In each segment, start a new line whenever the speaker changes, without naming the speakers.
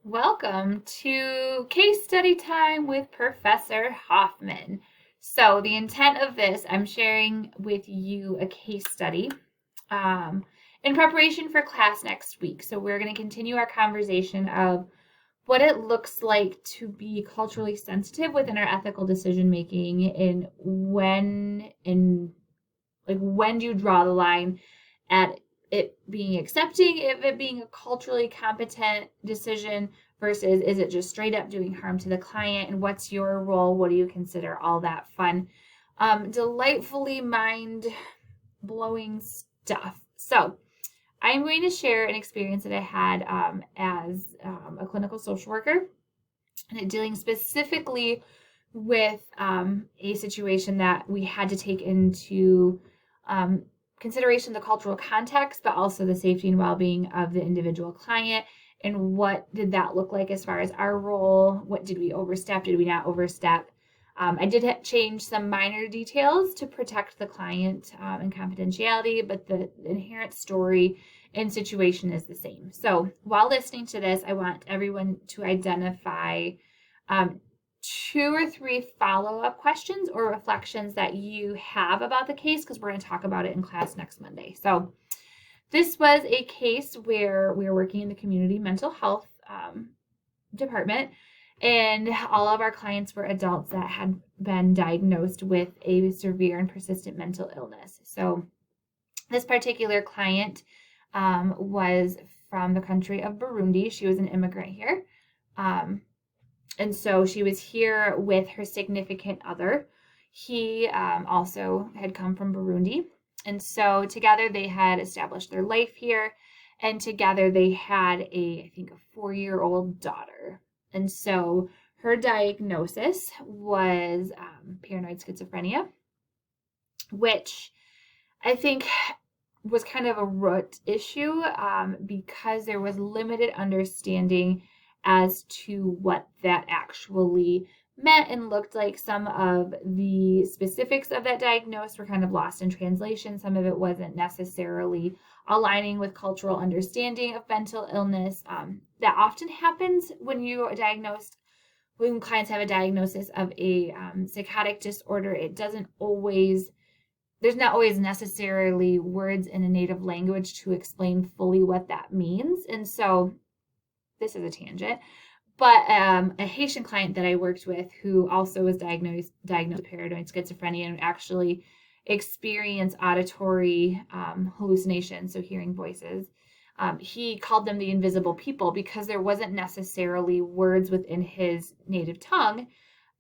Welcome to Case Study Time with Professor Hoffman. So, the intent of this, I'm sharing with you a case study in preparation for class next week. So, we're going to continue our conversation of what it looks like to be culturally sensitive within our ethical decision making, and when do you draw the line at it being accepting, if it being a culturally competent decision versus is it just straight up doing harm to the client, and what's your role? What do you consider? All that fun, delightfully mind blowing stuff. So, I'm going to share an experience that I had as a clinical social worker, and dealing specifically with a situation that we had to take into consideration the cultural context, but also the safety and well-being of the individual client. And what did that look like as far as our role? What did we overstep? Did we not overstep? I did change some minor details to protect the client and confidentiality, but the inherent story and situation is the same. So while listening to this, I want everyone to identify 2 or 3 follow-up questions or reflections that you have about the case, because we're going to talk about it in class next Monday. So this was a case where we were working in the community mental health department, and all of our clients were adults that had been diagnosed with a severe and persistent mental illness. So this particular client was from the country of Burundi. She was an immigrant here. And so she was here with her significant other. He also had come from Burundi. And so together they had established their life here. And together they had I think a 4-year-old daughter. And so her diagnosis was paranoid schizophrenia, which I think was kind of a root issue because there was limited understanding as to what that actually meant and looked like. Some of the specifics of that diagnosis were kind of lost in translation. Some of it wasn't necessarily aligning with cultural understanding of mental illness. That often happens when when clients have a diagnosis of a psychotic disorder. There's not always necessarily words in a native language to explain fully what that means. And so this is a tangent, but a Haitian client that I worked with who also was diagnosed with paranoid schizophrenia and actually experienced auditory hallucinations, so hearing voices. He called them the invisible people because there wasn't necessarily words within his native tongue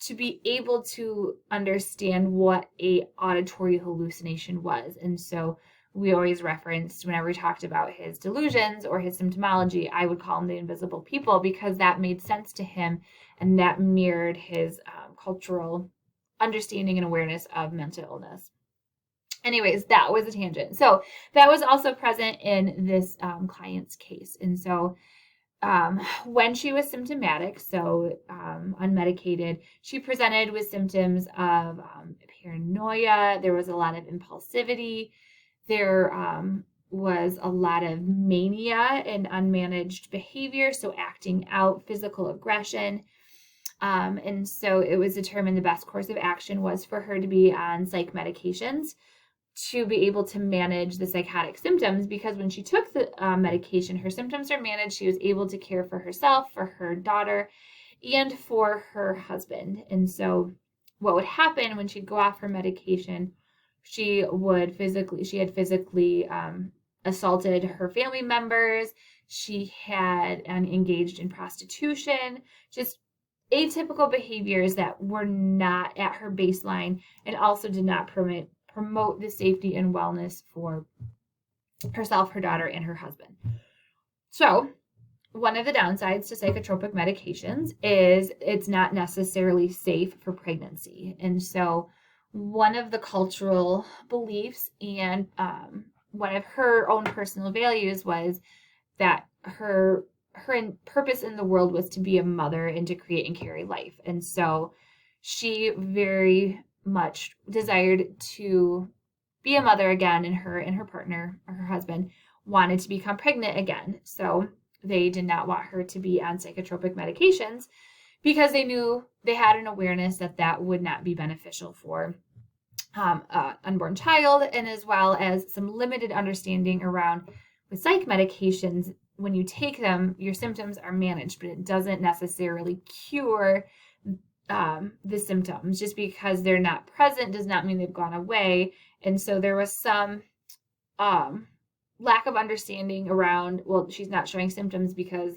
to be able to understand what a auditory hallucination was. And so we always referenced, whenever we talked about his delusions or his symptomology, I would call him the invisible people because that made sense to him and that mirrored his cultural understanding and awareness of mental illness. Anyways, that was a tangent. So that was also present in this client's case. And so when she was symptomatic, so unmedicated, she presented with symptoms of paranoia. There was a lot of impulsivity. There was a lot of mania and unmanaged behavior, so acting out, physical aggression. And so it was determined the best course of action was for her to be on psych medications to be able to manage the psychotic symptoms, because when she took the medication, her symptoms are managed. She was able to care for herself, for her daughter, and for her husband. And so what would happen when she'd go off her medication, she had physically assaulted her family members. She had engaged in prostitution, just atypical behaviors that were not at her baseline and also did not promote the safety and wellness for herself, her daughter, and her husband. So one of the downsides to psychotropic medications is it's not necessarily safe for pregnancy. And so one of the cultural beliefs and one of her own personal values was that her purpose in the world was to be a mother and to create and carry life. And so she very much desired to be a mother again, and her partner, or her husband, wanted to become pregnant again. So they did not want her to be on psychotropic medications because they knew they had an awareness that that would not be beneficial for unborn child, and as well as some limited understanding around with psych medications. When you take them, your symptoms are managed, but it doesn't necessarily cure the symptoms. Just because they're not present does not mean they've gone away. And so there was some lack of understanding around, well, she's not showing symptoms because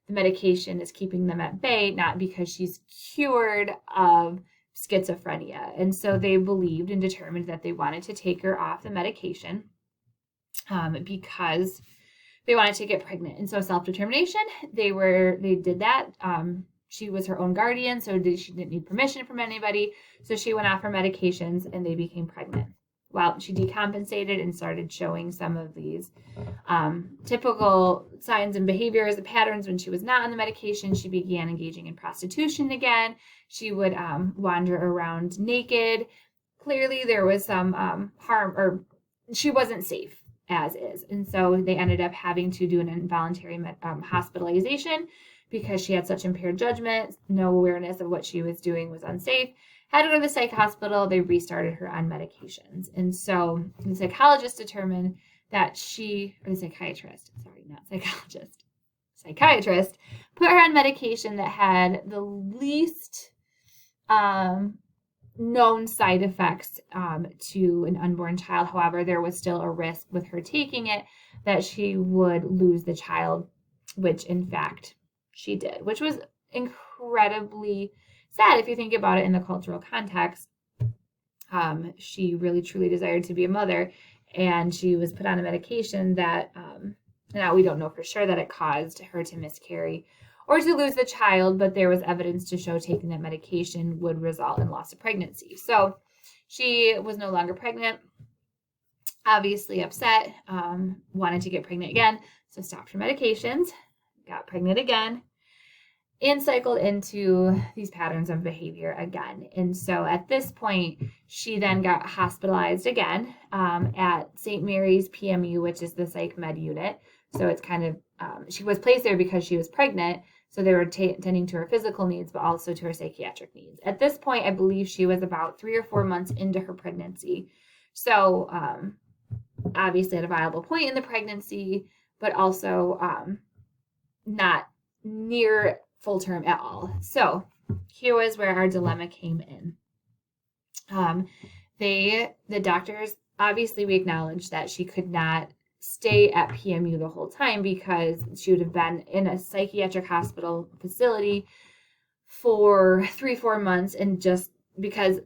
the medication is keeping them at bay, not because she's cured of schizophrenia. And so they believed and determined that they wanted to take her off the medication because they wanted to get pregnant. And so self-determination, they did that. She was her own guardian, so she didn't need permission from anybody. So she went off her medications and they became pregnant. Well, she decompensated and started showing some of these typical signs and behaviors, the patterns when she was not on the medication. She began engaging in prostitution again. She would wander around naked. Clearly, there was some harm, or she wasn't safe as is. And so they ended up having to do an involuntary hospitalization because she had such impaired judgment, no awareness of what she was doing was unsafe. Had to go to the psych hospital. They restarted her on medications. And so the psychologist determined that psychiatrist put her on medication that had the least known side effects to an unborn child. However, there was still a risk with her taking it that she would lose the child, which in fact she did, which was incredibly sad if you think about it in the cultural context. She really truly desired to be a mother, and she was put on a medication that now we don't know for sure that it caused her to miscarry or to lose the child, but there was evidence to show taking that medication would result in loss of pregnancy. So she was no longer pregnant, obviously upset, wanted to get pregnant again, so stopped her medications, got pregnant again, and cycled into these patterns of behavior again. And so at this point, she then got hospitalized again at St. Mary's PMU, which is the psych med unit. So it's kind of, she was placed there because she was pregnant. So they were tending to her physical needs, but also to her psychiatric needs. At this point, I believe she was about 3 or 4 months into her pregnancy. So obviously at a viable point in the pregnancy, but also not near full term at all. So here was where our dilemma came in. The doctors, obviously we acknowledged that she could not stay at PMU the whole time because she would have been in a psychiatric hospital facility for 3-4 months, and just because,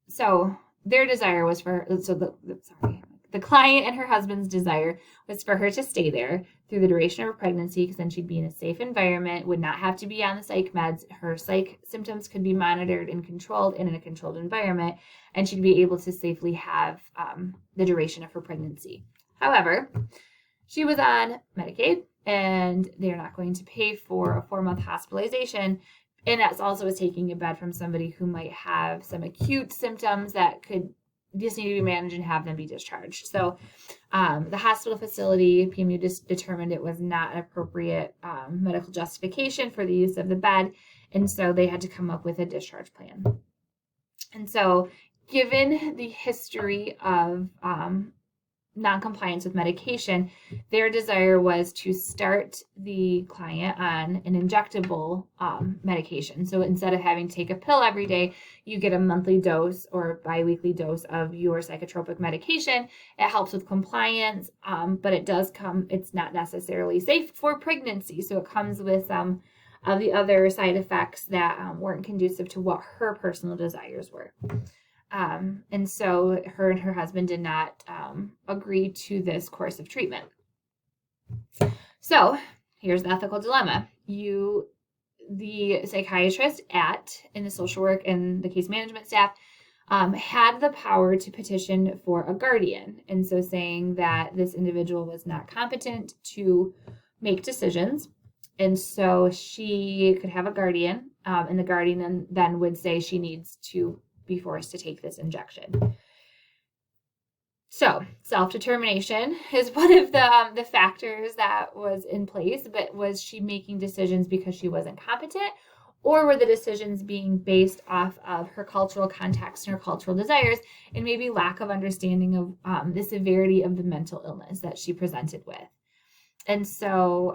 so their desire was for, the client and her husband's desire was for her to stay there through the duration of her pregnancy, because then she'd be in a safe environment, would not have to be on the psych meds. Her psych symptoms could be monitored and controlled in a controlled environment, and she'd be able to safely have the duration of her pregnancy. However, she was on Medicaid, and they're not going to pay for a 4-month hospitalization. And that's also as taking a bed from somebody who might have some acute symptoms that could just need to be managed and have them be discharged. So the hospital facility, PMU, just determined it was not an appropriate medical justification for the use of the bed. And so they had to come up with a discharge plan. And so given the history of noncompliance with medication, their desire was to start the client on an injectable medication. So instead of having to take a pill every day, you get a monthly dose or biweekly dose of your psychotropic medication. It helps with compliance, but it's not necessarily safe for pregnancy. So it comes with some of the other side effects that weren't conducive to what her personal desires were. And so her and her husband did not agree to this course of treatment. So here's the ethical dilemma. The psychiatrist in the social work and the case management staff had the power to petition for a guardian. And so saying that this individual was not competent to make decisions. And so she could have a guardian, and the guardian then would say she needs to be forced to take this injection. So self-determination is one of the factors that was in place, but was she making decisions because she wasn't competent, or were the decisions being based off of her cultural context and her cultural desires, and maybe lack of understanding of the severity of the mental illness that she presented with? And so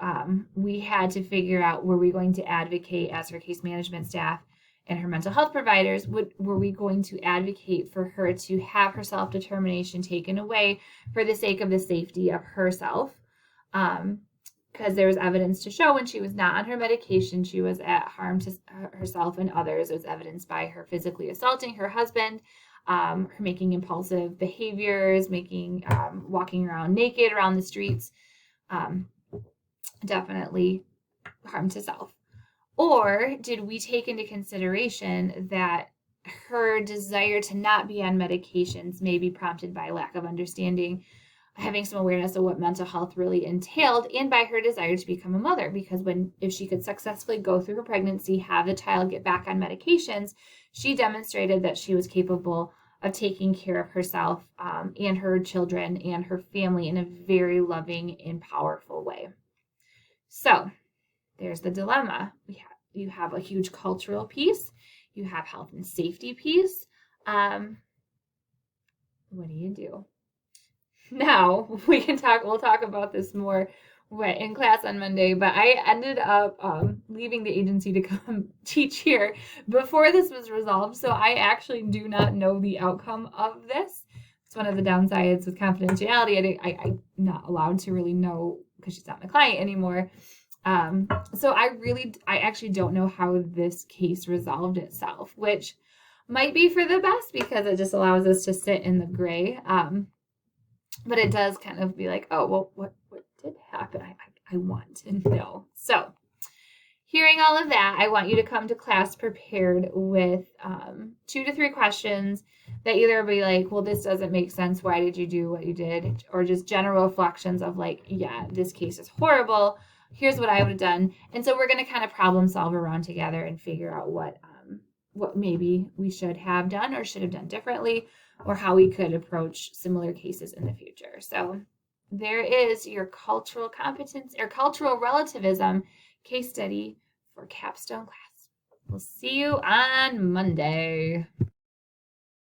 we had to figure out, were we going to advocate as her case management staff and her mental health providers, were we going to advocate for her to have her self-determination taken away for the sake of the safety of herself? Because there was evidence to show when she was not on her medication, she was at harm to herself and others. It was evidenced by her physically assaulting her husband, her making impulsive behaviors, walking around naked around the streets, definitely harm to self. Or did we take into consideration that her desire to not be on medications may be prompted by lack of understanding, having some awareness of what mental health really entailed, and by her desire to become a mother? Because if she could successfully go through her pregnancy, have the child, get back on medications, she demonstrated that she was capable of taking care of herself and her children and her family in a very loving and powerful way. So there's the dilemma. You have a huge cultural piece. You have health and safety piece. What do you do? Now we'll talk about this more in class on Monday, but I ended up leaving the agency to come teach here before this was resolved. So I actually do not know the outcome of this. It's one of the downsides with confidentiality. I'm not allowed to really know because she's not my client anymore. So I actually don't know how this case resolved itself, which might be for the best because it just allows us to sit in the gray. But it does kind of be like, oh, well, what did happen? I want to know. So hearing all of that, I want you to come to class prepared with 2 to 3 questions that either be like, well, this doesn't make sense. Why did you do what you did? Or just general reflections of like, yeah, this case is horrible. Here's what I would have done. And so we're going to kind of problem solve around together and figure out what maybe we should have done or should have done differently, or how we could approach similar cases in the future. So there is your cultural competence or cultural relativism case study for capstone class. We'll see you on Monday.